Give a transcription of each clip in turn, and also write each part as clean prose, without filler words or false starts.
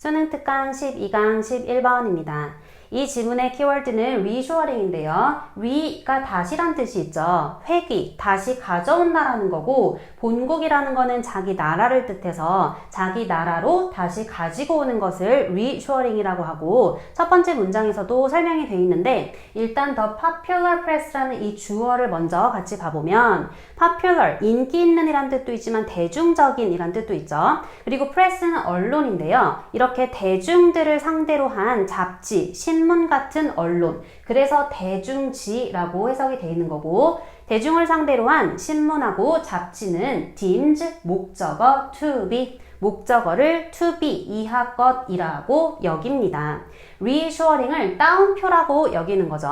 수능 특강 12강 11번입니다. 이 지문의 키워드는 reassuring인데요. re가 다시란 뜻이 있죠. 회귀, 다시 가져온다라는 거고 본국이라는 거는 자기 나라를 뜻해서 자기 나라로 다시 가지고 오는 것을 reassuring이라고 하고 첫 번째 문장에서도 설명이 돼 있는데 일단 the popular press라는 이 주어를 먼저 같이 봐보면 popular, 인기 있는 이란 뜻도 있지만 대중적인 이란 뜻도 있죠. 그리고 press는 언론인데요. 이렇게 대중들을 상대로 한 잡지, 신문 같은 언론, 그래서 대중지라고 해석이 되어 있는 거고 대중을 상대로 한 신문하고 잡지는 deemed, 목적어 to be, 목적어를 to be, 이하 것이라고 여깁니다. reassuring을 따옴표라고 여기는 거죠.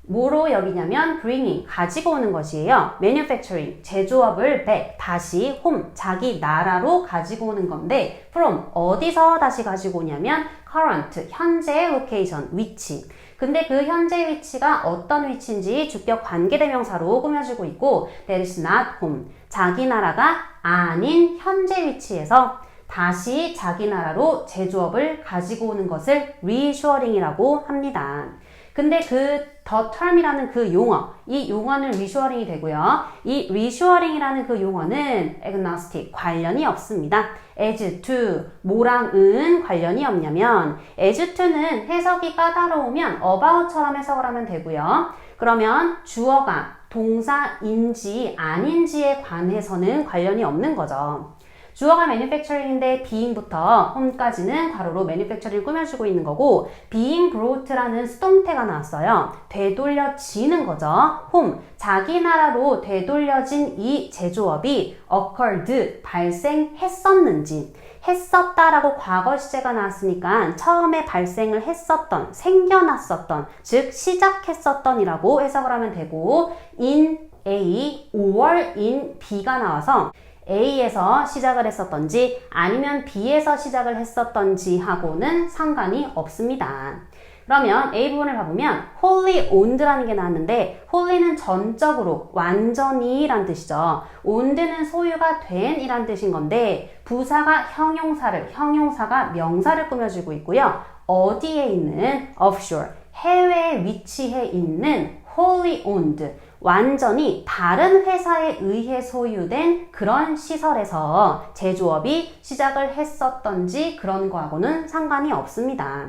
뭐로 여기냐면 bringing, 가지고 오는 것이에요. manufacturing, 제조업을 back, 다시 home, 자기 나라로 가지고 오는 건데 from, 어디서 다시 가지고 오냐면 current, 현재의 location, 위치. 근데 그 현재 위치가 어떤 위치인지 주격 관계대명사로 꾸며지고 있고 that is not home, 자기 나라가 아닌 현재 위치에서 다시 자기 나라로 제조업을 가지고 오는 것을 reassuring이라고 합니다. 근데 그 the term이라는 그 용어, 이 용어는 reassuring이 되고요. 이 reassuring이라는 그 용어는 agnostic, 관련이 없습니다. as to, 뭐랑 은 관련이 없냐면 as to는 해석이 까다로우면 about처럼 해석을 하면 되고요. 그러면 주어가 동사인지 아닌지에 관해서는 관련이 없는 거죠. 주어가 manufacturing인데 being부터 home까지는 괄호로 manufacturing을 꾸며주고 있는 거고 being brought라는 수동태가 나왔어요. 되돌려지는 거죠. home, 자기 나라로 되돌려진 이 제조업이 occurred, 발생했었는지 했었다라고 과거 시제가 나왔으니까 처음에 발생을 했었던, 생겨났었던, 즉 시작했었던 이라고 해석을 하면 되고 in A or in B가 나와서 A에서 시작을 했었던지 아니면 B에서 시작을 했었던지 하고는 상관이 없습니다. 그러면 A 부분을 봐보면 wholly owned라는 게 나왔는데 wholly는 전적으로, 완전히 란 뜻이죠. owned는 소유가 된 이란 뜻인 건데 부사가 형용사가 명사를 꾸며주고 있고요. 어디에 있는 offshore, 해외에 위치해 있는 wholly owned, 완전히 다른 회사에 의해 소유된 그런 시설에서 제조업이 시작을 했었던지 그런 거하고는 상관이 없습니다.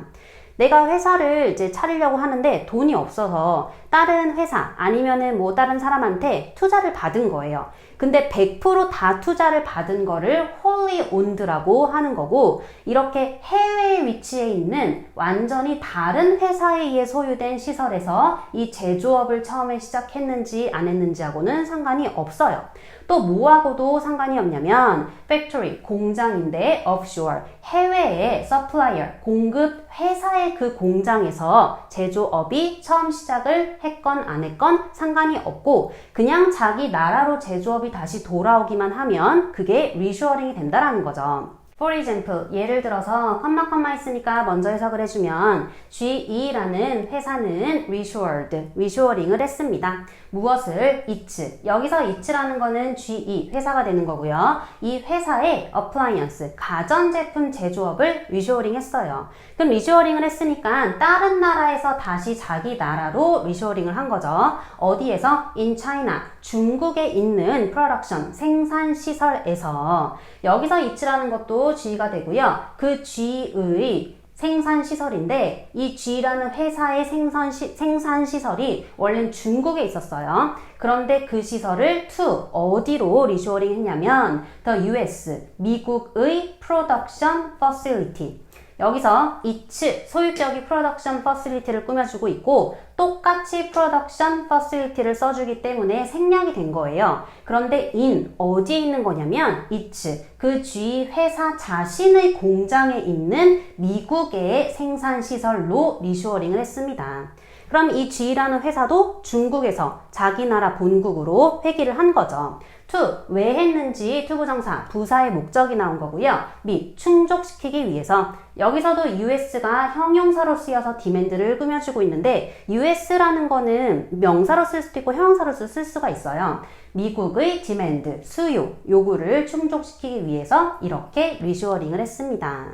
내가 회사를 이제 차리려고 하는데 돈이 없어서 다른 회사 아니면은 뭐 다른 사람한테 투자를 받은 거예요. 근데 100% 다 투자를 받은 거를 wholly owned라고 하는 거고 이렇게 해외에 위치해 있는 완전히 다른 회사에 의해 소유된 시설에서 이 제조업을 처음에 시작했는지 안 했는지 하고는 상관이 없어요. 또 뭐하고도 상관이 없냐면 factory, 공장인데 offshore, 해외의 supplier, 공급 회사의 그 공장에서 제조업이 처음 시작을 했건 안 했건 상관이 없고 그냥 자기 나라로 제조업이 다시 돌아오기만 하면 그게 reassuring이 된다라는 거죠. For example, 예를 들어서 컴마 있으니까 먼저 해석을 해주면 GE라는 회사는 reassuring을 했습니다. 무엇을? It's. 여기서 It'라는 거는 GE, 회사가 되는 거고요. 이 회사의 appliance, 가전제품 제조업을 reassuring 했어요. 그럼 reassuring을 했으니까 다른 나라에서 다시 자기 나라로 reassuring을 한 거죠. 어디에서? In China, 중국에 있는 production, 생산시설에서. 여기서 It'라는 것도 G가 되고요. 그 G의 생산시설인데 이 G라는 회사의 생산시설이 원래는 중국에 있었어요. 그런데 그 시설을 to 어디로 리쇼어링 했냐면 the US, 미국의 production facility. 여기서 its, 소유격이 production facility를 꾸며주고 있고 똑같이 production facility를 써주기 때문에 생략이 된 거예요. 그런데 in, 어디에 있는 거냐면 its, 그 G 회사 자신의 공장에 있는 미국의 생산시설로 리쇼어링을 했습니다. 그럼 이 G라는 회사도 중국에서 자기 나라 본국으로 회귀를 한 거죠. to, 왜 했는지 투부정사, 부사의 목적이 나온 거고요. 미, 충족시키기 위해서. 여기서도 US가 형용사로 쓰여서 demand를 꾸며주고 있는데 US라는 거는 명사로 쓸 수도 있고 형용사로 쓸 수가 있어요. 미국의 demand, 수요, 요구를 충족시키기 위해서 이렇게 리쇼어링을 했습니다.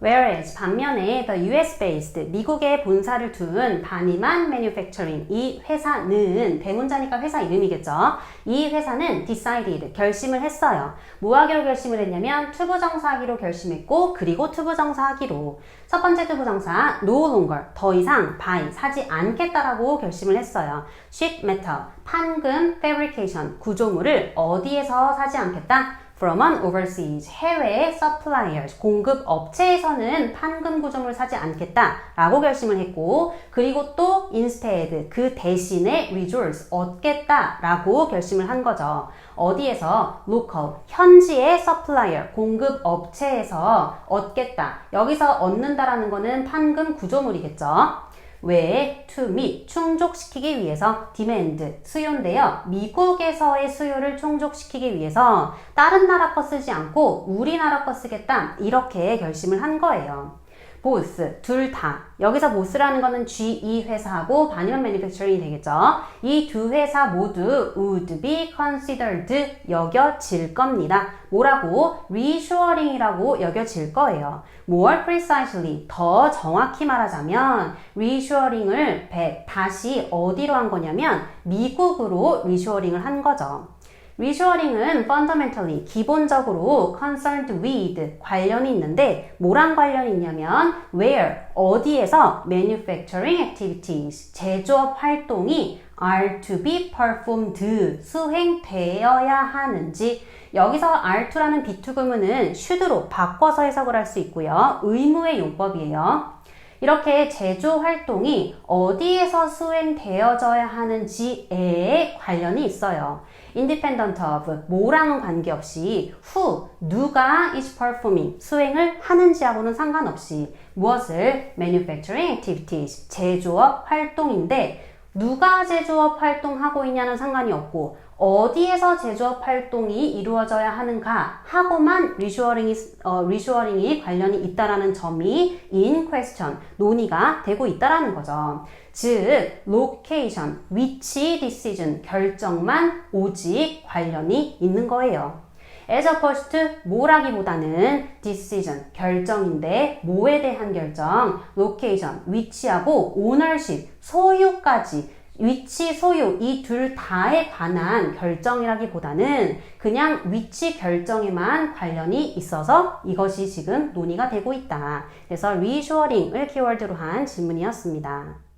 Whereas 반면에 the US-based 미국에 본사를 둔 바니만 Manufacturing 이 회사는 대문자니까 회사 이름이겠죠. 이 회사는 decided 결심을 했어요. 뭐 하기로 결심을 했냐면 투부정사하기로 결심했고 그리고 투부정사하기로 첫 번째 투부정사 no longer 더 이상 buy 사지 않겠다라고 결심을 했어요. sheet metal 판금 fabrication 구조물을 어디에서 사지 않겠다? From an overseas 해외 suppliers 공급 업체에서는 판금 구조물 사지 않겠다라고 결심을 했고 그리고 또 instead 그 대신에 resource 얻겠다라고 결심을 한 거죠. 어디에서? local 현지의 supplier 공급 업체에서 얻겠다. 여기서 얻는다라는 거는 판금 구조물이겠죠. 왜? to meet 충족시키기 위해서 demand 수요인데요. 미국에서의 수요를 충족시키기 위해서 다른 나라 거 쓰지 않고 우리나라 거 쓰겠다 이렇게 결심을 한 거예요. both 둘 다 여기서 both라는 거는 GE 회사하고 바니만 매니팩처링이 되겠죠. 이 두 회사 모두 would be considered 여겨질 겁니다. 뭐라고? reshoring이라고 여겨질 거예요. more precisely 더 정확히 말하자면 reshoring을 다시 어디로 한 거냐면 미국으로 reshoring을 한 거죠. reshoring은 fundamentally 기본적으로 concerned with 관련이 있는데 뭐랑 관련이 있냐면 where 어디에서 manufacturing activities 제조업 활동이 are to be performed 수행되어야 하는지 여기서 are2라는 비투구문은 should로 바꿔서 해석을 할 수 있고요. 의무의 용법이에요. 이렇게 제조 활동이 어디에서 수행되어져야 하는지에 관련이 있어요. independent of 뭐랑은 관계없이 who 누가 is performing 수행을 하는지하고는 상관없이 무엇을 manufacturing activities 제조업 활동인데 누가 제조업 활동하고 있냐는 상관이 없고 어디에서 제조업 활동이 이루어져야 하는가 하고만 reshoring이 관련이 있다라는 점이 in question, 논의가 되고 있다라는 거죠. 즉, location, 위치 decision, 결정만 오직 관련이 있는 거예요. as opposed to 뭐라기보다는 decision, 결정인데 뭐에 대한 결정, location, 위치하고 ownership, 소유까지 위치, 소유 이 둘 다에 관한 결정이라기보다는 그냥 위치 결정에만 관련이 있어서 이것이 지금 논의가 되고 있다. 그래서 reshoring을 키워드로 한 질문이었습니다.